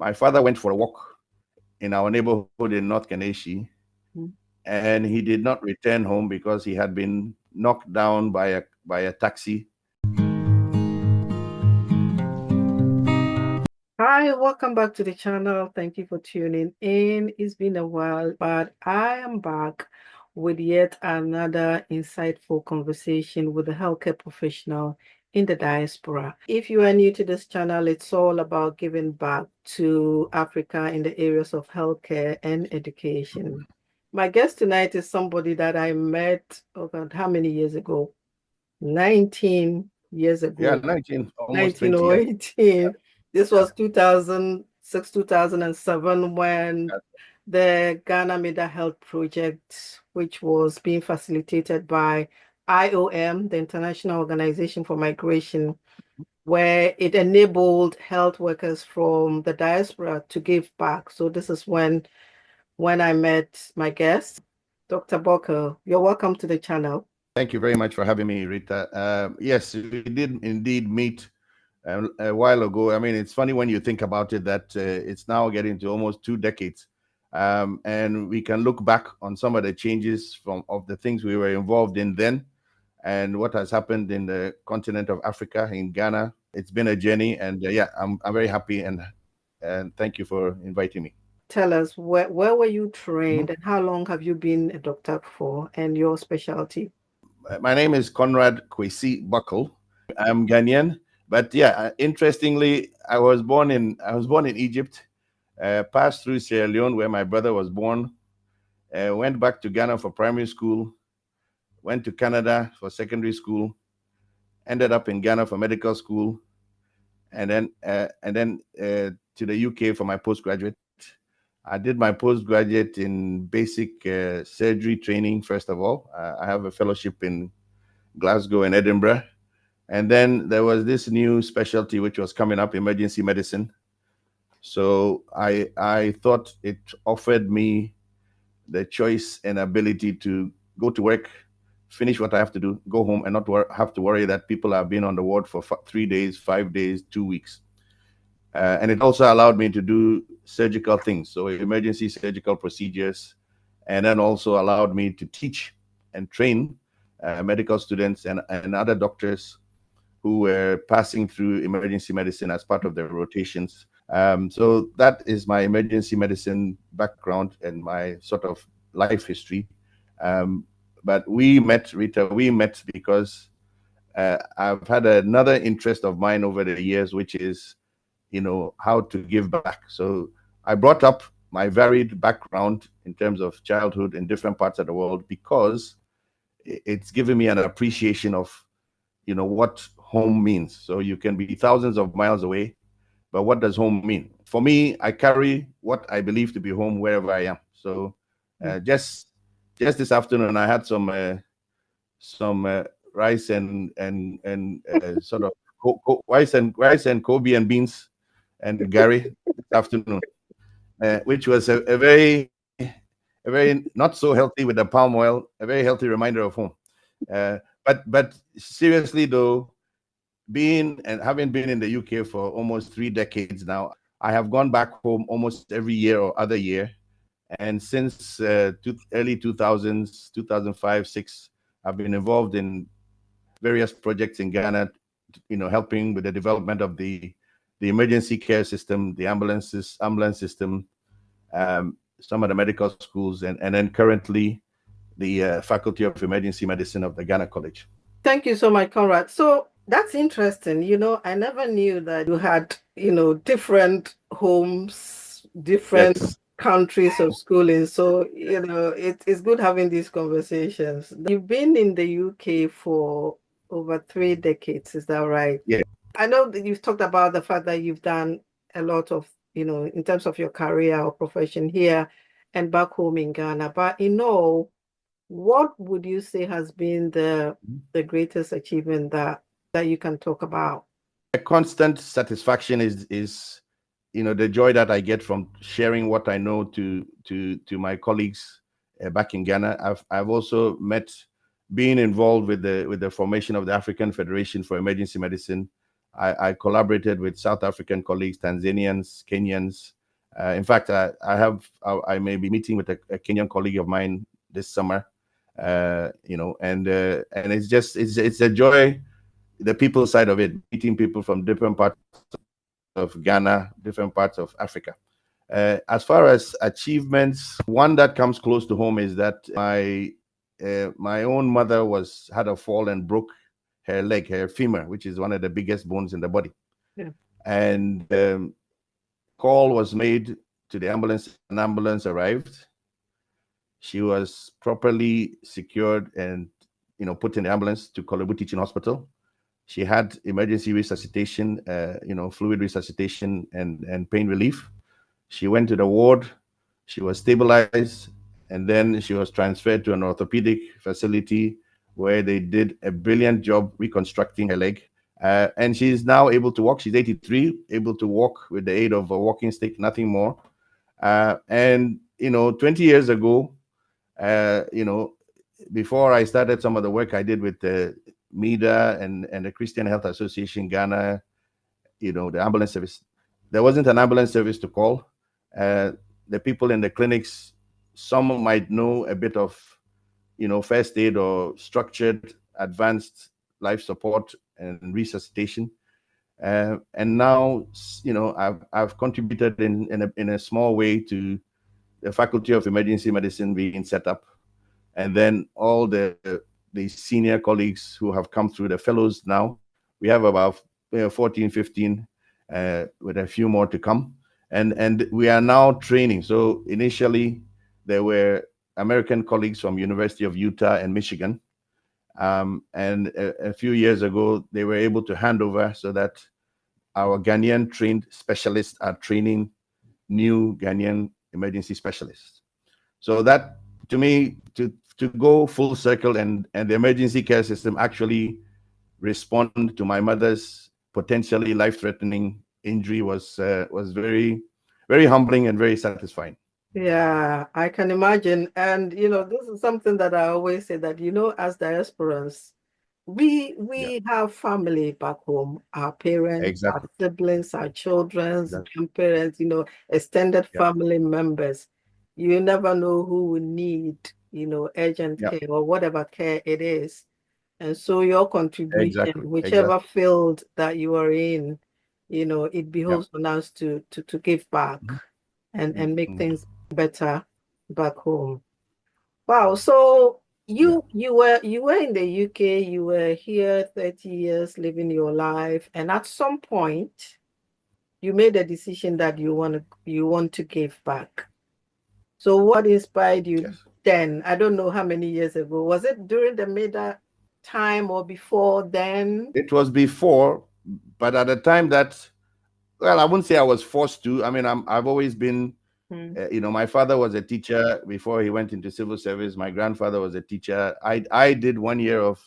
My father went for a walk in our neighborhood in North Kaneshi, and he did not return home because he had been knocked down by a taxi. Hi, welcome back to the channel. Thank you for tuning in. It's been a while, but I am back with yet another insightful conversation with a healthcare professional in the diaspora. If you are new to this channel, it's all about giving back to Africa in the areas of healthcare and education. My guest tonight is somebody that I met, oh God, how many years ago? 19 years Yeah, ago. 19, almost 20 years. 1918. This was 2006, 2007 when the Ghana Meda Health Project, which was being facilitated by IOM, the International Organization for Migration, where it enabled health workers from the diaspora to give back. So this is when I met my guest, Dr. Buckle. You're welcome to the channel. Thank you very much for having me, Rita. Yes, we did indeed meet a while ago. I mean, it's funny when you think about it that it's now getting to almost 2 decades. And we can look back on some of the changes of the things we were involved in then and what has happened in the continent of Africa, in Ghana. It's been a journey, and yeah, I'm very happy, and thank you for inviting me. Tell us where were you trained Mhm. and how long have you been a doctor for and your specialty? My name is Conrad Kwesi Buckle. I'm Ghanaian, but yeah, interestingly, I was born in Egypt, passed through Sierra Leone where my brother was born, went back to Ghana for primary school, went to Canada for secondary school, ended up in Ghana for medical school, and then to the UK for my postgraduate. I did my postgraduate in basic surgery training. First of all, I have a fellowship in Glasgow and Edinburgh. And then there was this new specialty which was coming up, emergency medicine. So I thought it offered me the choice and ability to go to work, finish what I have to do, go home, and not have to worry that people are being on the ward for 3 days, 5 days, 2 weeks. And it also allowed me to do surgical things, so emergency surgical procedures, and then also allowed me to teach and train medical students and other doctors who were passing through emergency medicine as part of their rotations. So that is my emergency medicine background and my sort of life history. Um, but we met, Rita, we met because I've had another interest of mine over the years, which is, how to give back. So I brought up my varied background in terms of childhood in different parts of the world because it's given me an appreciation of what home means. So you can be thousands of miles away, but what does home mean? For me, I carry what I believe to be home wherever I am. So just this afternoon, I had some rice and sort of rice and Kobe and beans and Gary this afternoon, which was a very not so healthy with the palm oil, a very healthy reminder of home. But seriously though, being and having been in the UK for almost 3 decades now, I have gone back home almost every year or other year. And since early 2000s, 2005, 6, I've been involved in various projects in Ghana, helping with the development of the emergency care system, the ambulance system, some of the medical schools, and then currently the Faculty of Emergency Medicine of the Ghana College. Thank you so much, Conrad. So that's interesting. I never knew that you had, different homes, different Yes. countries of schooling. So, it's good having these conversations. You've been in the UK for over 3 decades, is that right? Yeah. I know that you've talked about the fact that you've done a lot of, in terms of your career or profession here and back home in Ghana, but what would you say has been the greatest achievement that you can talk about? A constant satisfaction is the joy that I get from sharing what I know to my colleagues back in Ghana. I've also being involved with the formation of the African Federation for Emergency Medicine. I collaborated with South African colleagues, Tanzanians, Kenyans. In fact, I may be meeting with a Kenyan colleague of mine this summer. And it's a joy, the people side of it, meeting people from different parts of Ghana, different parts of Africa. As far as achievements, one that comes close to home is that my own mother had a fall and broke her leg, her femur, which is one of the biggest bones in the body. Yeah. And call was made to the ambulance. An ambulance arrived. She was properly secured and put in the ambulance to Kolebu Teaching Hospital. She had emergency resuscitation, fluid resuscitation and pain relief. She went to the ward. She was stabilized, and then she was transferred to an orthopedic facility where they did a brilliant job reconstructing her leg. And she's now able to walk. She's 83, able to walk with the aid of a walking stick, nothing more. And 20 years ago, uh, you know, before I started some of the work I did with the MIDA and the Christian Health Association Ghana, the ambulance service, there wasn't an ambulance service to call. Uh, the people in the clinics, some might know a bit of, first aid or structured advanced life support and resuscitation. And now, I've contributed in a small way to the Faculty of Emergency Medicine being set up, and then all the senior colleagues who have come through, the fellows now. We have about 14, 15, with a few more to come. And we are now training. So initially, there were American colleagues from University of Utah and Michigan. And a few years ago, they were able to hand over so that our Ghanaian trained specialists are training new Ghanaian emergency specialists. So that, to me, to go full circle and the emergency care system actually respond to my mother's potentially life-threatening injury was very, very humbling and very satisfying. Yeah, I can imagine. And this is something that I always say that, as diasporans, Yeah, we have family back home, our parents, our exactly. siblings, our children's Exactly. grandparents, extended Yeah, family members. You never know who will need, urgent yeah, care or whatever care it is. And so your contribution, exactly, whichever exactly. field that you are in, it Yeah. behoves on us to give back Mhm. and make Mhm. things better back home. Wow. So Yeah. you were in the UK, you were here 30 years living your life, and at some point you made a decision that you want to give back. So what inspired you Yes. then? I don't know how many years ago. Was it during the MEDA time or before then? It was before, but at the time that, well, I wouldn't say I was forced to. I mean, I've always been, Hmm. my father was a teacher before he went into civil service. My grandfather was a teacher. I did 1 year of,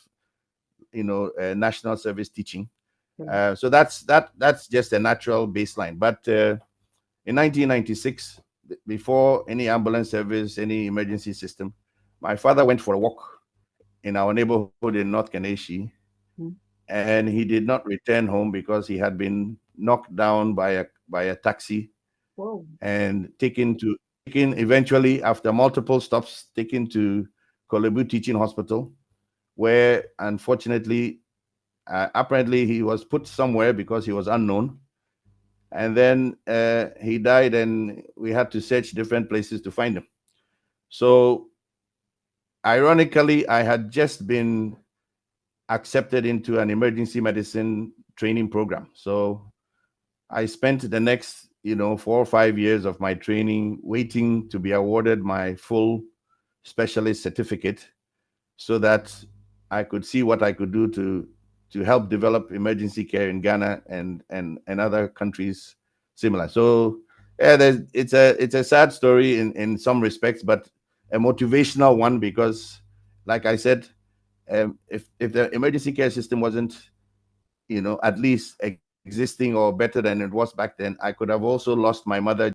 national service teaching. Hmm. So that's just a natural baseline. But in 1996, before any ambulance service, any emergency system, my father went for a walk in our neighborhood in North Kaneshi, Hmm. and he did not return home because he had been knocked down by a taxi Whoa. and taken eventually, after multiple stops, taken to Kolebu Teaching Hospital, where unfortunately, apparently he was put somewhere because he was unknown. And then he died, and we had to search different places to find him. So ironically, I had just been accepted into an emergency medicine training program. So I spent the next, 4 or 5 years of my training waiting to be awarded my full specialist certificate so that I could see what I could do to help develop emergency care in Ghana and other countries similar. So yeah, it's a sad story in some respects, but a motivational one because, like I said, if the emergency care system wasn't, at least existing or better than it was back then, I could have also lost my mother.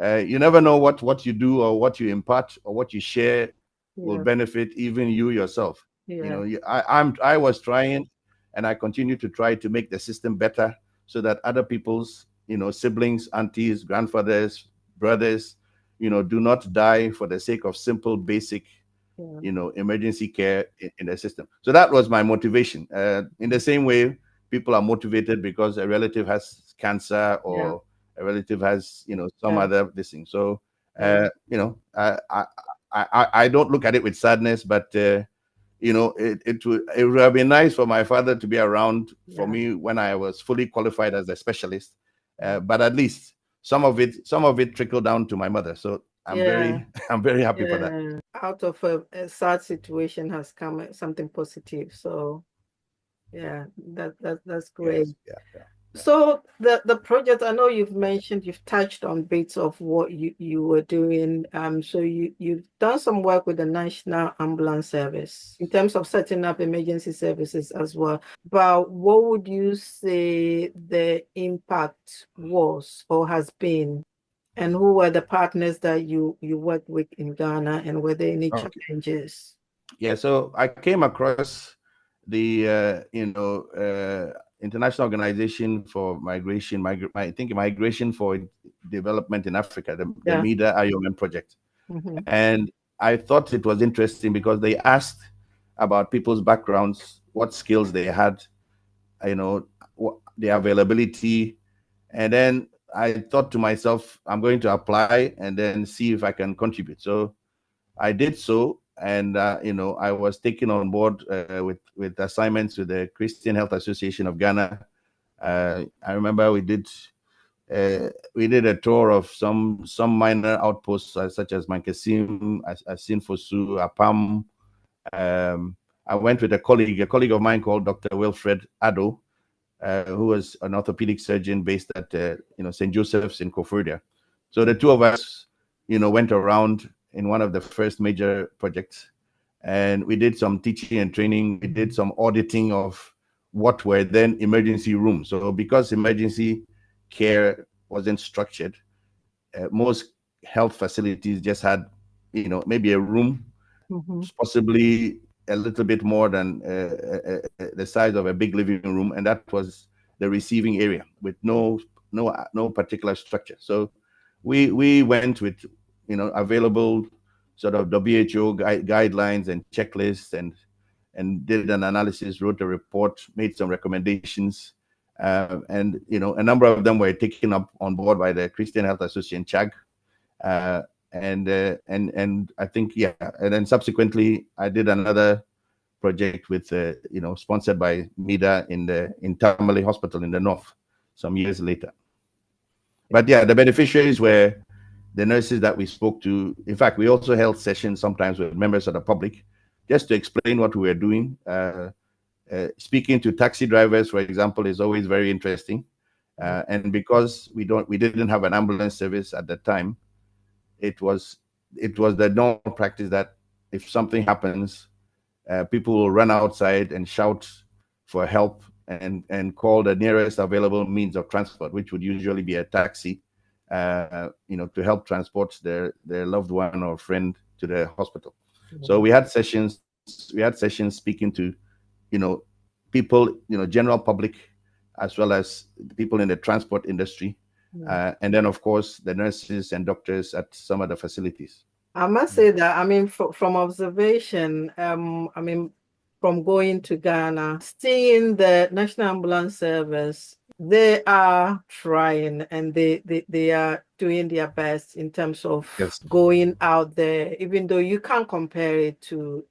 You never know what you do or what you impart or what you share will Yeah, benefit even you yourself. yeah, I was trying, and I continue to try to make the system better so that other people's, siblings, aunties, grandfathers, brothers, do not die for the sake of simple, basic, Yeah. emergency care in the system. So that was my motivation. In the same way, people are motivated because a relative has cancer Yeah. or a relative has, some Yeah. other this thing. So, Yeah. I don't look at it with sadness, but it would have been nice for my father to be around for Yeah. me when I was fully qualified as a specialist. Yeah. But at least some of it trickled down to my mother. So I'm Yeah. very I'm very happy for that. Yeah. Out of a sad situation has come something positive. So yeah, that's great. Yes, yeah, yeah, yeah. So the project, I know you've mentioned, you've touched on bits of what you were doing. So you've done some work with the National Ambulance Service in terms of setting up emergency services as well. But what would you say the impact was or has been? And who were the partners that you worked with in Ghana, and were there any Okay. challenges? Yeah, so I came across the International Organization for Migration, I think Migration for Development in Africa, the Yeah. MIDA IOM project. Mm-hmm. And I thought it was interesting because they asked about people's backgrounds, what skills they had, you know, their availability. And then I thought to myself, I'm going to apply and then see if I can contribute. So I did so, and I was taken on board with assignments with the Christian Health Association of Ghana. I remember we did a tour of some minor outposts such as Mankesim, Asinfosu, Apam. Um, I went with a colleague of mine called Dr. Wilfred Addo, who was an orthopedic surgeon based at St. Joseph's in Koforidua. So the two of us, went around in one of the first major projects, and we did some teaching and training. We did some auditing of what were then emergency rooms. So because emergency care wasn't structured, most health facilities just had, maybe a room, Mm-hmm. possibly a little bit more than the size of a big living room, and that was the receiving area with no particular structure. So we went with available sort of WHO guidelines and checklists, and did an analysis, wrote a report, made some recommendations, and a number of them were taken up on board by the Christian Health Association (CHAG), uh, and I think, yeah, and then subsequently I did another project with sponsored by MIDA in Tamale Hospital in the north some years later. But yeah, the beneficiaries were the nurses that we spoke to. In fact, we also held sessions sometimes with members of the public just to explain what we were doing. Speaking to taxi drivers, for example, is always very interesting. And because we didn't have an ambulance service at the time, it was the normal practice that if something happens, people will run outside and shout for help, and call the nearest available means of transport, which would usually be a taxi, to help transport their loved one or friend to the hospital. So we had sessions speaking to, you know, people, general public, as well as people in the transport industry, Yeah. and then of course the nurses and doctors at some of the facilities. I must say that, I mean, from observation, I mean, from going to Ghana, seeing the National Ambulance Service, they are trying, and they are doing their best in terms of Yes. going out there, even though you can't compare it to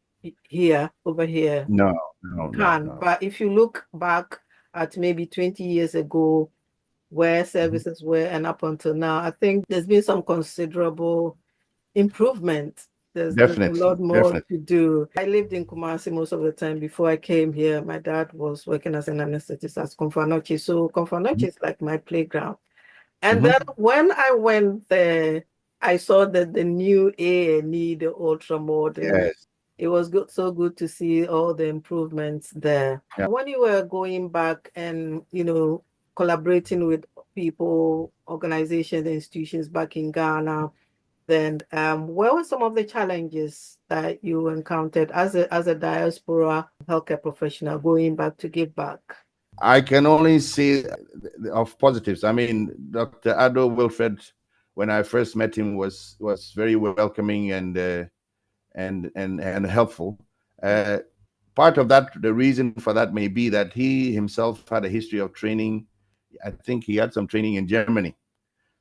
here, over here. No, You no, no, can. no. But if you look back at maybe 20 years ago, where Mhm. services were and up until now, I think there's been some considerable improvement. There's a Definitely, lot more definitely. to do. I lived in Kumasi most of the time before I came here. My dad was working as an anesthetist at Konfanochi. So Konfanochi Mhm. is like my playground. And then Mhm. when I went there, I saw that the new A&E, the ultra modern, Yes. it was good, so good to see all the improvements there. Yeah. When you were going back and, collaborating with people, organizations, institutions back in Ghana, Then, what were some of the challenges that you encountered as a diaspora healthcare professional going back to give back? I can only say of positives. I mean, Dr. Ado Wilfred, when I first met him, was very welcoming and helpful. Uh, Part of that, the reason for that may be that he himself had a history of training. I think he had some training in Germany,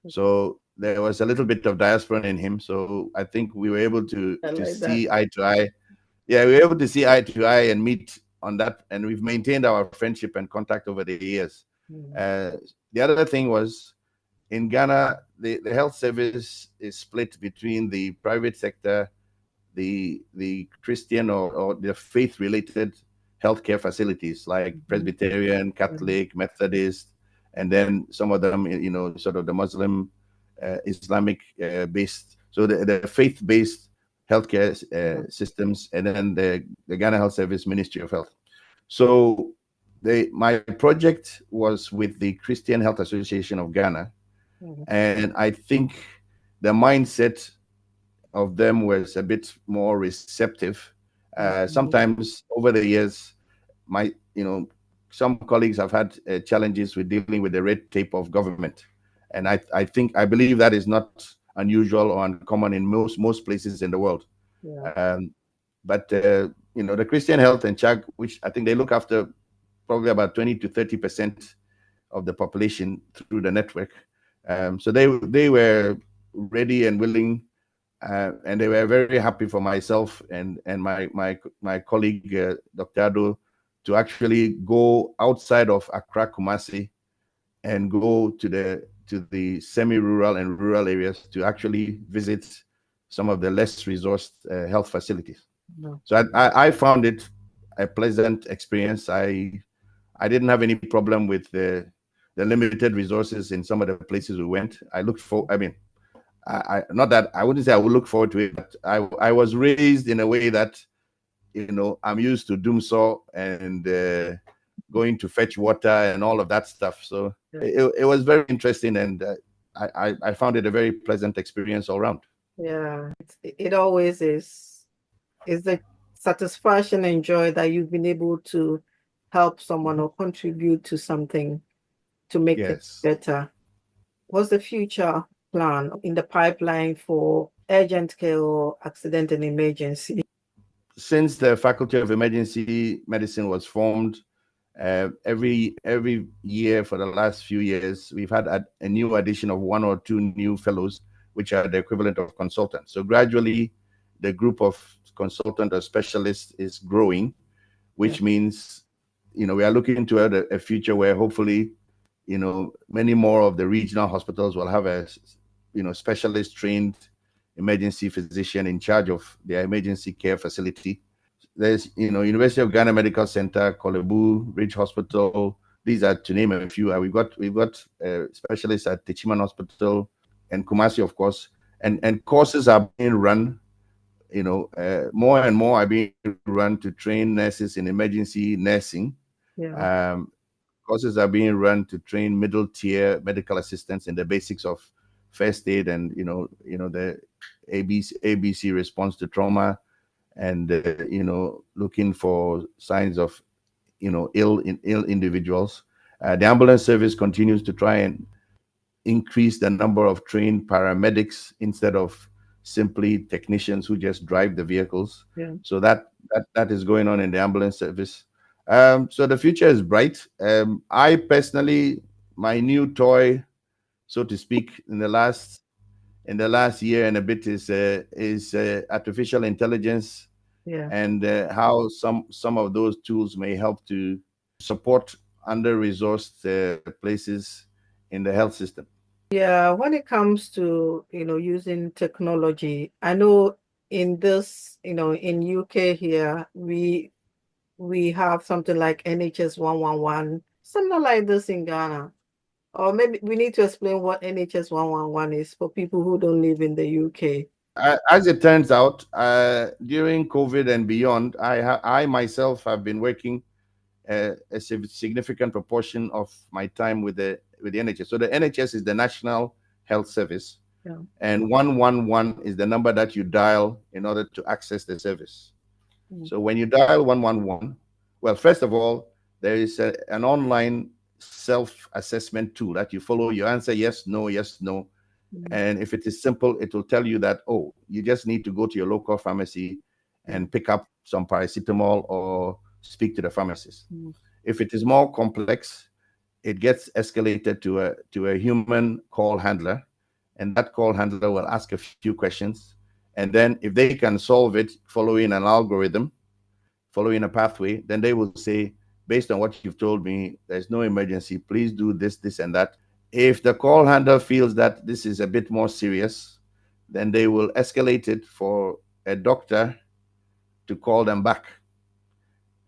so there was a little bit of diaspora in him. So I think we were able I to like that. see eye to eye. Yeah, we were able to see eye to eye and meet on that, and we've maintained our friendship and contact over the years. Mm. Uh, the other thing was, in Ghana, the health service is split between the private sector, the Christian or the faith related healthcare facilities like Mhm. Presbyterian, Mhm. Catholic, Methodist, and then some of them, sort of the Muslim, Islamic based. So the faith based healthcare Mhm. systems, and then the Ghana Health Service Ministry of Health. So my project was with the Christian Health Association of Ghana, Mhm. and I think the mindset of them was a bit more receptive. Mhm. Sometimes over the years, my some colleagues have had challenges with dealing with the red tape of government, and I believe that is not unusual or uncommon in most places in the world. Yeah. Um, but the Christian Health and CHAG, which I think they look after probably about 20 to 30% of the population through the network. So they were ready and willing, and they were very happy for myself and my colleague Dr. Ado to actually go outside of Accra, Kumasi, and go to the semi-rural and rural areas to actually visit some of the less resourced health facilities. No. So I found it a pleasant experience. I didn't have any problem with the limited resources in some of the places we went. I looked for. I mean, not that I wouldn't say I would look forward to it, but I was raised in a way that I'm used to doom saw and going to fetch water and all of that stuff. So Yeah. it was very interesting, and I found it a very pleasant experience all around. Yeah. It always is. It's the satisfaction and joy that you've been able to help someone or contribute to something to make things Yes. better. What's the future plan in the pipeline for urgent care or accident and emergency? Since the Faculty of Emergency Medicine was formed, every year for the last few years, we've had a new addition of one or two new fellows, which are the equivalent of consultants. So gradually, the group of consultant or specialists is growing, Yeah. which means we are looking toward a future where hopefully many more of the regional hospitals will have a specialist trained emergency physician in charge of their emergency care facility. There's University of Ghana Medical Center, Kolebu, Ridge Hospital. These are to name a few. We've got specialists at Techiman Hospital and Kumasi, of course, and courses are being run. More and more are being run to train nurses in emergency nursing. Yeah. Um, Courses are being run to train middle tier medical assistants in the basics of first aid and the ABC response to trauma, and looking for signs of ill individuals. The ambulance service continues to try and increase the number of trained paramedics instead of simply technicians who just drive the vehicles. Yeah. So that is going on in the ambulance service. So the future is bright. I personally, my new toy, so to speak, in the last year and a bit is artificial intelligence, Yeah. and how some of those tools may help to support under-resourced places in the health system. Yeah, when it comes to, using technology, I know in this, in UK here, we have something like NHS 111, something like this in Ghana. Or maybe we need to explain what NHS 111 is for people who don't live in the UK. As it turns out, during COVID and beyond, I myself have been working a significant proportion of my time with the NHS. So the NHS is the National Health Service, Yeah. and 111 is the number that you dial in order to access the service. Mm. So when you dial 111, well, first of all, there is an online self-assessment tool that you follow. You answer yes, no, yes, no. Mm. And if it is simple, it will tell you that, oh, you just need to go to your local pharmacy Yeah. and pick up some paracetamol or speak to the pharmacist. Mm. If it is more complex, it gets escalated to a human call handler, and that call handler will ask a few questions. And then if they can solve it following an algorithm, following a pathway, then they will say, based on what you've told me, there's no emergency. Please do this, this, and that. If the call handler feels that this is a bit more serious, then they will escalate it for a doctor to call them back.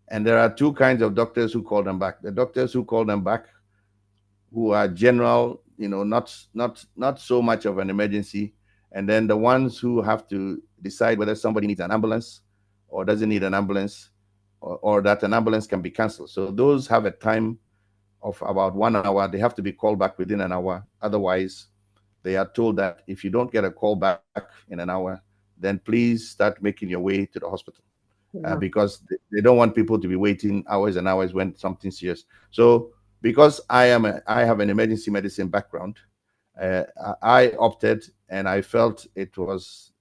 And there are two kinds of doctors who call them back. The doctors who call them back, who are general, not so much of an emergency, and then the ones who have to decide whether somebody needs an ambulance or doesn't need an ambulance, or that an ambulance can be canceled. So those have a time of about 1 hour. They have to be called back within an hour. Otherwise, they are told that if you don't get a call back in an hour, then please start making your way to the hospital, Yeah. because they don't want people to be waiting hours and hours when something's serious. So because I have an emergency medicine background, I opted, and I felt it was,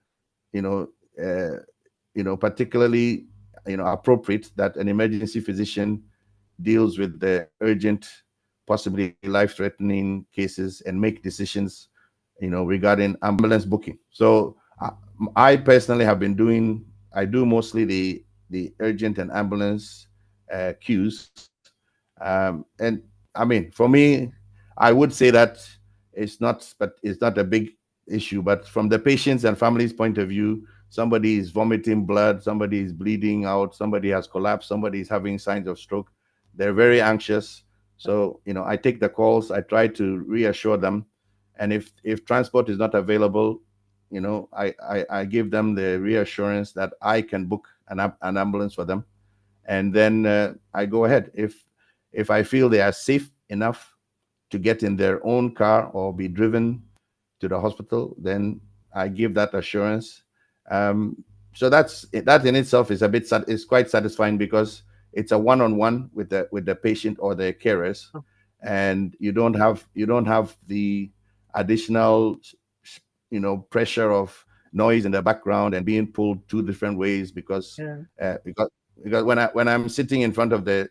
you know, uh, particularly, appropriate that an emergency physician deals with the urgent, possibly life-threatening cases and make decisions, regarding ambulance booking. So I personally have been doing. I do mostly the urgent and ambulance queues, and I mean, for me, I would say that it's not a big issue. But from the patient's and family's point of view, somebody is vomiting blood, somebody is bleeding out, somebody has collapsed, somebody is having signs of stroke. They're very anxious. So, I take the calls, I try to reassure them. And if transport is not available, I give them the reassurance that I can book an ambulance for them. And then I go ahead. If I feel they are safe enough to get in their own car or be driven to the hospital, then I give that assurance. So that in itself is is quite satisfying, because it's a one-on-one with the patient or the carers, Oh, and you don't have the additional, pressure of noise in the background and being pulled two different ways, because yeah. uh, because because when I'm sitting in front of the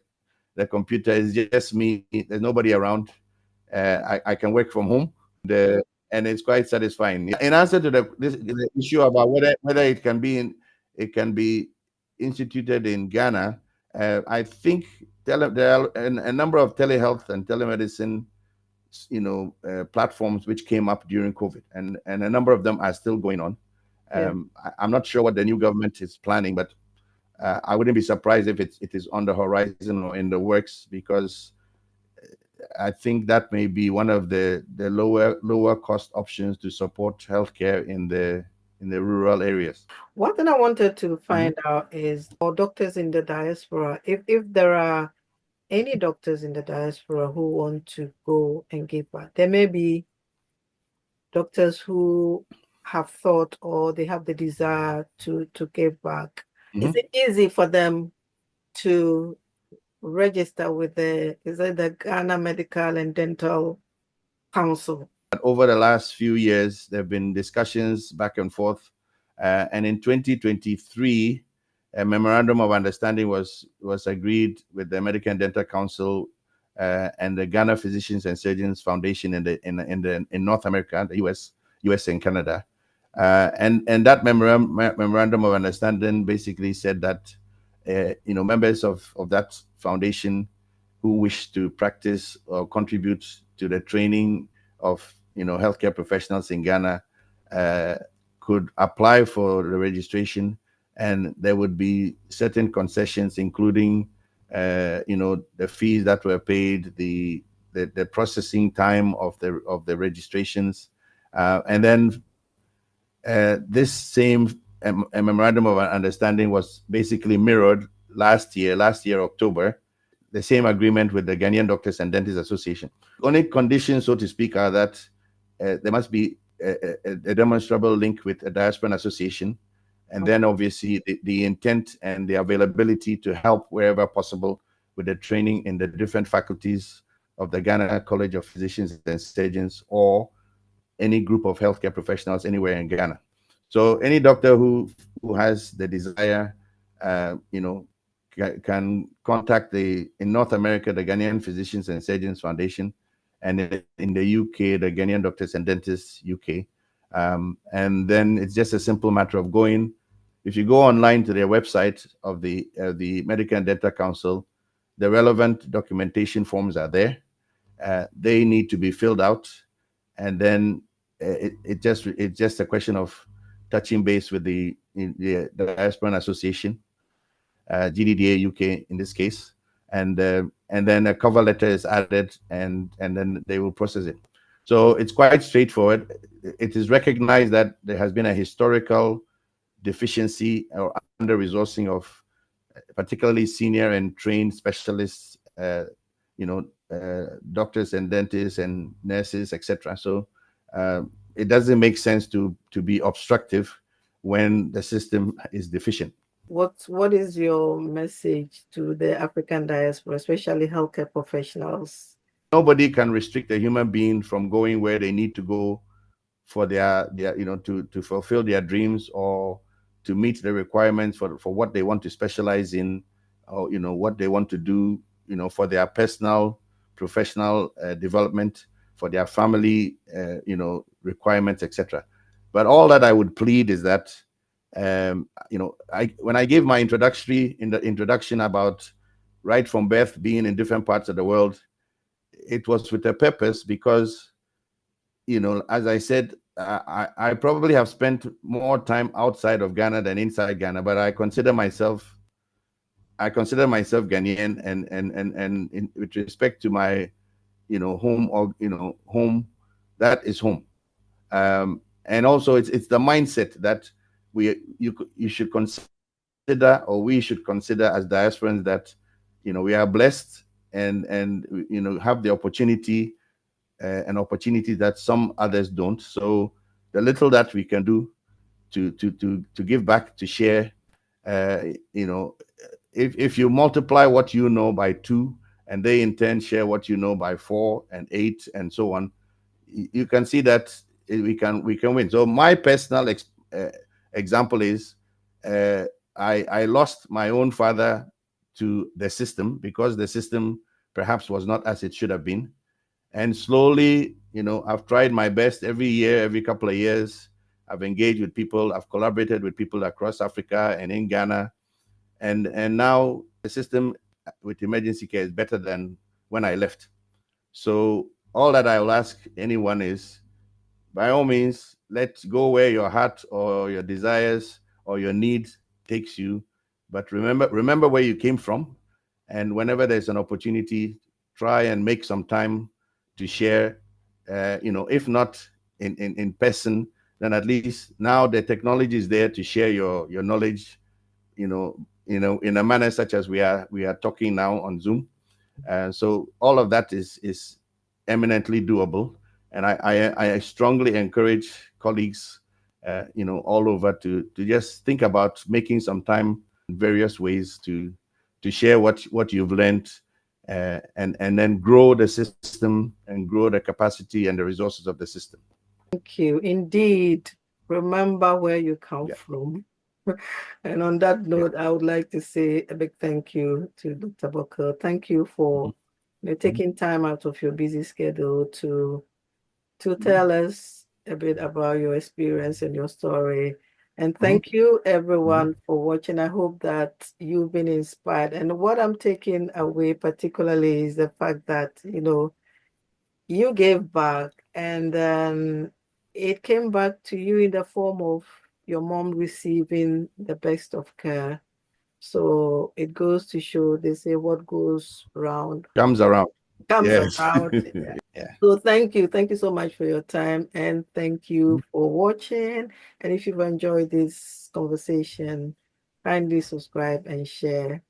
computer, it's just me. There's nobody around. I can work from home, and and it's quite satisfying. In answer to the issue about whether it can be instituted in Ghana, I think there are a number of telehealth and telemedicine, platforms which came up during COVID, and a number of them are still going on. Yeah. I'm not sure what the new government is planning, but I wouldn't be surprised if it is on the horizon or in the works, because I think that may be one of the lower cost options to support healthcare in the rural areas. One thing I wanted to Mhm. find out is for doctors in the diaspora, if there are any doctors in the diaspora who want to go and give back, there may be doctors who have thought or they have the desire to give back. Is Mhm. it easy for them to register with the Ghana Medical and Dental Council? Over the last few years, there have been discussions back and forth, and in 2023, a memorandum of understanding was agreed with the American Dental Council and the Ghana Physicians and Surgeons Foundation in North America, the US and Canada, and that memorandum of understanding basically said that members of that foundation who wish to practice or contribute to the training of healthcare professionals in Ghana uh, could apply for the registration, and there would be certain concessions, including the fees that were paid, the processing time of the registrations, and then this same a memorandum of understanding was basically mirrored last year October, the same agreement with the Ghanaian Doctors and Dentists Association. Only conditions, so to speak, are that there must be a demonstrable link with a diaspora association, and then obviously the intent and the availability to help wherever possible with the training in the different faculties of the Ghana College of Physicians and Surgeons, or any group of healthcare professionals anywhere in Ghana. So any doctor who has the desire, can contact in North America, the Ghanaian Physicians and Surgeons Foundation, and in the UK, the Ghanaian Doctors and Dentists UK. And then it's just a simple matter of going. If you go online to their website of the Medical and Dental Council, the relevant documentation forms are there. They need to be filled out, and then it's just a question of touching base with the Diaspora Association, GDDA UK in this case, and then a cover letter is added, and then they will process it. So it's quite straightforward. It is recognized that there has been a historical deficiency or under resourcing of particularly senior and trained specialists, doctors and dentists and nurses, etc. So it doesn't make sense to be obstructive when the system is deficient. What is your message to the African diaspora, especially healthcare professionals? Nobody can restrict a human being from going where they need to go for their to fulfill their dreams, or to meet the requirements for what they want to specialize in, or what they want to do, for their personal professional development, for their family requirements, etc. But all that I would plead is that when I gave my introduction about right from birth being in different parts of the world, it was with a purpose, because as I said, I probably have spent more time outside of Ghana than inside Ghana, but I consider myself Ghanaian, and with respect to my home, or home, that is home. And also it's the mindset that you should consider, or we should consider as diasporans, that we are blessed, and have the opportunity, an opportunity that some others don't. So the little that we can do to give back, to share, uh, if you multiply what you know by 2, and they in turn share what you know by 4 and 8 and so on, you can see that we can win. So my personal example is, I lost my own father to the system, because the system perhaps was not as it should have been. And slowly, I've tried my best every year, every couple of years. I've engaged with people, I've collaborated with people across Africa and in Ghana. And now the system with emergency care is better than when I left. So all that I will ask anyone is, by all means, let's go where your heart or your desires or your needs takes you. But remember where you came from. And whenever there's an opportunity, try and make some time to share, if not in person, then at least now the technology is there to share your knowledge, in a manner such as we are talking now on Zoom. So all of that is eminently doable, and I strongly encourage colleagues, all over to just think about making some time in various ways to share what you've learned, and then grow the system and grow the capacity and the resources of the system. Thank you. Indeed, remember where you come Yeah. from. And on that Yeah. note, I would like to say a big thank you to Dr. Buckle. Thank you for taking time out of your busy schedule to tell us a bit about your experience and your story. And thank you everyone for watching. I hope that you've been inspired. And what I'm taking away particularly is the fact that, you gave back, and then it came back to you in the form of your mom receiving the best of care. So it goes to show, they say, what goes around Comes around. comes Yes. around. Yeah. So thank you. Thank you so much for your time, and thank you for watching. And if you've enjoyed this conversation, kindly subscribe and share.